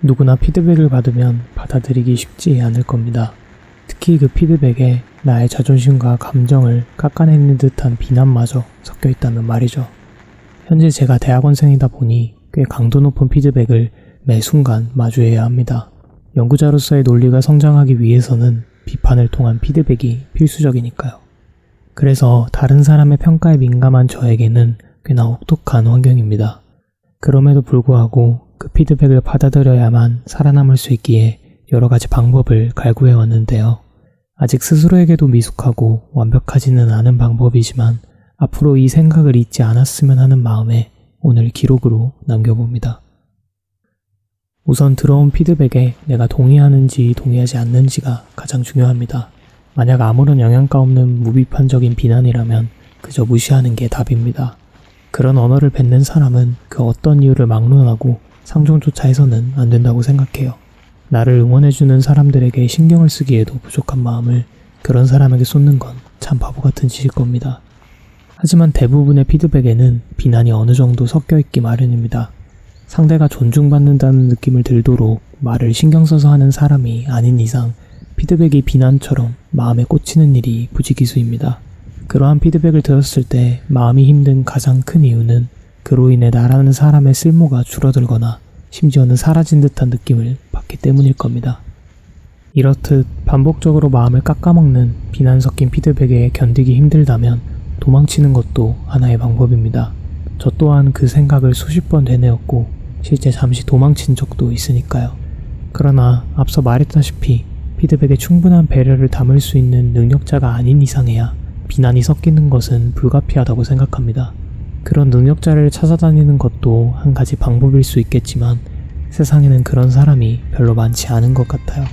누구나 피드백을 받으면 받아들이기 쉽지 않을 겁니다. 특히 그 피드백에 나의 자존심과 감정을 깎아내리는 듯한 비난마저 섞여 있다면 말이죠. 현재 제가 대학원생이다 보니 꽤 강도 높은 피드백을 매 순간 마주해야 합니다. 연구자로서의 논리가 성장하기 위해서는 비판을 통한 피드백이 필수적이니까요. 그래서 다른 사람의 평가에 민감한 저에게는 꽤나 혹독한 환경입니다. 그럼에도 불구하고 그 피드백을 받아들여야만 살아남을 수 있기에 여러 가지 방법을 갈구해 왔는데요. 아직 스스로에게도 미숙하고 완벽하지는 않은 방법이지만 앞으로 이 생각을 잊지 않았으면 하는 마음에 오늘 기록으로 남겨봅니다. 우선 들어온 피드백에 내가 동의하는지 동의하지 않는지가 가장 중요합니다. 만약 아무런 영양가 없는 무비판적인 비난이라면 그저 무시하는 게 답입니다. 그런 언어를 뱉는 사람은 그 어떤 이유를 막론하고 상종조차 해서는 안 된다고 생각해요. 나를 응원해주는 사람들에게 신경을 쓰기에도 부족한 마음을 그런 사람에게 쏟는 건 참 바보 같은 짓일 겁니다. 하지만 대부분의 피드백에는 비난이 어느 정도 섞여 있기 마련입니다. 상대가 존중받는다는 느낌을 들도록 말을 신경 써서 하는 사람이 아닌 이상 피드백이 비난처럼 마음에 꽂히는 일이 부지기수입니다. 그러한 피드백을 들었을 때 마음이 힘든 가장 큰 이유는 그로 인해 나라는 사람의 쓸모가 줄어들거나 심지어는 사라진 듯한 느낌을 받기 때문일 겁니다. 이렇듯 반복적으로 마음을 깎아먹는 비난 섞인 피드백에 견디기 힘들다면 도망치는 것도 하나의 방법입니다. 저 또한 그 생각을 수십 번 되뇌었고 실제 잠시 도망친 적도 있으니까요. 그러나 앞서 말했다시피 피드백에 충분한 배려를 담을 수 있는 능력자가 아닌 이상해야 비난이 섞이는 것은 불가피하다고 생각합니다. 그런 능력자를 찾아다니는 것도 한 가지 방법일 수 있겠지만 세상에는 그런 사람이 별로 많지 않은 것 같아요.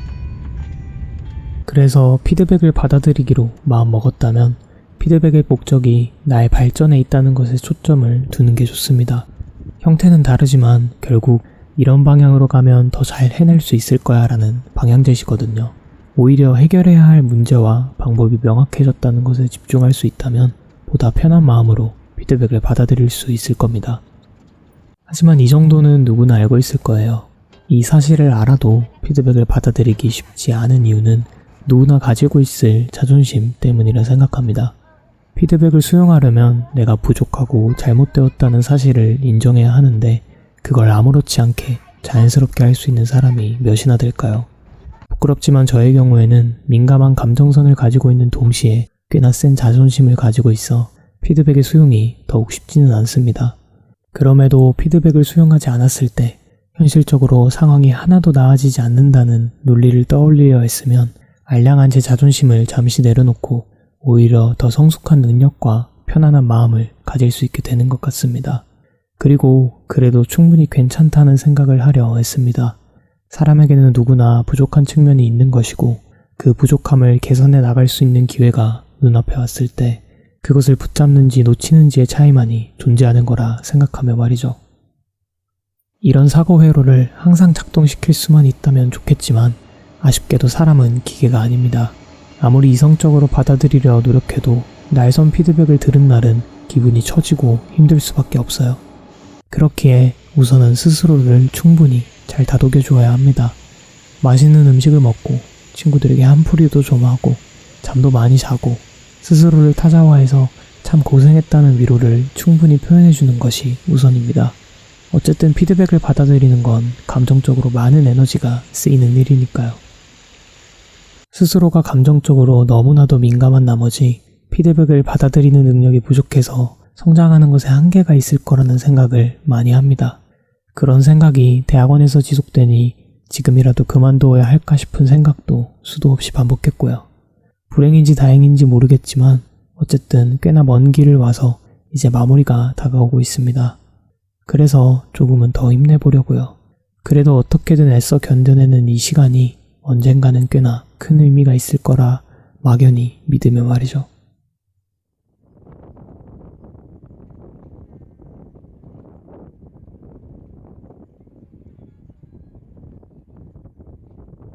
그래서 피드백을 받아들이기로 마음먹었다면 피드백의 목적이 나의 발전에 있다는 것에 초점을 두는 게 좋습니다. 형태는 다르지만 결국 이런 방향으로 가면 더 잘 해낼 수 있을 거야 라는 방향 제시거든요. 오히려 해결해야 할 문제와 방법이 명확해졌다는 것에 집중할 수 있다면 보다 편한 마음으로 피드백을 받아들일 수 있을 겁니다. 하지만 이 정도는 누구나 알고 있을 거예요. 이 사실을 알아도 피드백을 받아들이기 쉽지 않은 이유는 누구나 가지고 있을 자존심 때문이라 생각합니다. 피드백을 수용하려면 내가 부족하고 잘못되었다는 사실을 인정해야 하는데 그걸 아무렇지 않게 자연스럽게 할 수 있는 사람이 몇이나 될까요? 부끄럽지만 저의 경우에는 민감한 감정선을 가지고 있는 동시에 꽤나 센 자존심을 가지고 있어 피드백의 수용이 더욱 쉽지는 않습니다. 그럼에도 피드백을 수용하지 않았을 때 현실적으로 상황이 하나도 나아지지 않는다는 논리를 떠올리려 했으면 알량한 제 자존심을 잠시 내려놓고 오히려 더 성숙한 능력과 편안한 마음을 가질 수 있게 되는 것 같습니다. 그리고 그래도 충분히 괜찮다는 생각을 하려 했습니다. 사람에게는 누구나 부족한 측면이 있는 것이고 그 부족함을 개선해 나갈 수 있는 기회가 눈앞에 왔을 때 그것을 붙잡는지 놓치는지의 차이만이 존재하는 거라 생각하며 말이죠. 이런 사고 회로를 항상 작동시킬 수만 있다면 좋겠지만 아쉽게도 사람은 기계가 아닙니다. 아무리 이성적으로 받아들이려 노력해도 날선 피드백을 들은 날은 기분이 처지고 힘들 수밖에 없어요. 그렇기에 우선은 스스로를 충분히 잘 다독여 주어야 합니다. 맛있는 음식을 먹고 친구들에게 한풀이도 좀 하고 잠도 많이 자고 스스로를 타자화해서 참 고생했다는 위로를 충분히 표현해주는 것이 우선입니다. 어쨌든 피드백을 받아들이는 건 감정적으로 많은 에너지가 쓰이는 일이니까요. 스스로가 감정적으로 너무나도 민감한 나머지 피드백을 받아들이는 능력이 부족해서 성장하는 것에 한계가 있을 거라는 생각을 많이 합니다. 그런 생각이 대학원에서 지속되니 지금이라도 그만둬야 할까 싶은 생각도 수도 없이 반복했고요. 불행인지 다행인지 모르겠지만 어쨌든 꽤나 먼 길을 와서 이제 마무리가 다가오고 있습니다. 그래서 조금은 더 힘내보려고요. 그래도 어떻게든 애써 견뎌내는 이 시간이 언젠가는 꽤나 큰 의미가 있을 거라 막연히 믿으며 말이죠.